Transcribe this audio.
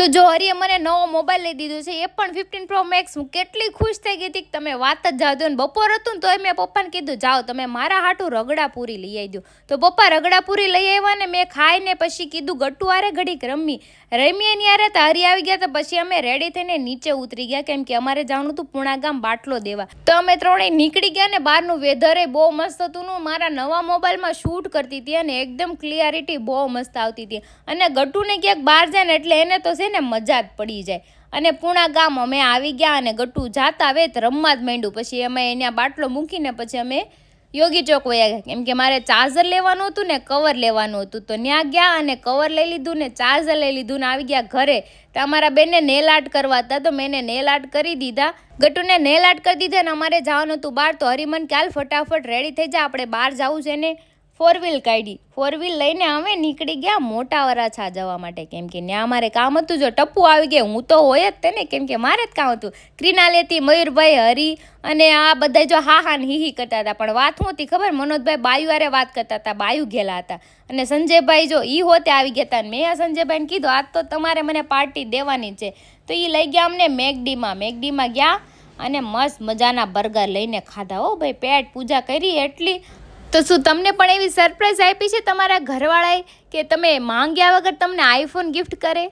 તો જો હરીએ મને નવો મોબાઈલ લઈ દીધો છે, એ પણ 15 Pro Max. હું કેટલી ખુશ થઈ ગઈ હતી કે તમે વાત જ જાવ દો. ને બપોર હતું ને તોય મેં પપ્પાને કીધું જાઓ તમે મારા હાટું રગડાપુરી લઈ આવી દો. તો પપ્પા રગડાપુરી લઈ આવ્યા ને મેં ખાઈને પછી કીધું ગટ્ટુ આરે ઘડીક રમીએ ની યારે તો હરી આવી ગયા. તો પછી અમે રેડી થઈને નીચે ઉતરી ગયા કેમ કે અમારે જવાનું હતું પૂણા ગામ બાટલો દેવા. તો અમે ત્રણેય નીકળી ગયા ને બહારનું વેધર બહુ મસ્ત હતું. મારા નવા મોબાઈલમાં શૂટ કરતી હતી અને એકદમ ક્લિયરિટી બહુ મસ્ત આવતી હતી. અને ગટ્ટુને ક્યાંક બહાર જાય ને એટલે એને તો છે ને મજા જ પડી જાય. અને પૂણા ગામ અમે આવી ગયા અને ગટ્ટુ જાતા આવે તો રમવા જ માંડ્યું. પછી અમે અહીંયા બાટલો મૂકીને પછી અમે યોગી ચોક વયા ગયા કેમ કે મારે ચાર્જર લેવાનું હતું ને કવર લેવાનું હતું. તો ત્યાં ગયા અને કવર લઈ લીધું ને ચાર્જર લઈ લીધું ને આવી ગયા ઘરે. તો અમારા બેનને નેલ આર્ટ કરવા હતા તો મેં નેલ આર્ટ કરી દીધા. ગટ્ટુને નેલ આર્ટ કરી દીધા ને અમારે જવાનું હતું બહાર. તો હરીમન કે હાલ ફટાફટ રેડી થઈ જાય આપણે બહાર જવું છે ને 4 વ્હીલ કાઢી. 4 વ્હીલ લઈને અમે નીકળી ગયા મોટા વરાછા જવા માટે કેમ કે ત્યાં અમારે કામ હતું. જો ટપ્પુ આવી ગયા હું તો હોય જ તે ને કેમ કે મારે જ કામ હતું. ક્રિનાલેતી, મયુરભાઈ, હરી અને આ બધા જો હા ને હી કરતા હતા. પણ વાત શું હતી ખબર, મનોજભાઈ બાયુ આરે વાત કરતા હતા, બાયુ ગયેલા હતા. અને સંજયભાઈ જો ઈ હોતે આવી ગયા હતા. મેં આ સંજયભાઈને કીધું આજ તો તમારે મને પાર્ટી દેવાની છે. તો એ લઈ ગયા અમને મેકડીમાં ગયા અને મસ્ત મજાના બર્ગર લઈને ખાધા. હો ભાઈ પેટ પૂજા કરી એટલી. તો શું તમને પણ એવી સરપ્રાઈઝ આપી છે તમારા ઘરવાળાએ કે તમે માંગ્યા વગર તમને આઈફોન ગિફ્ટ કરે?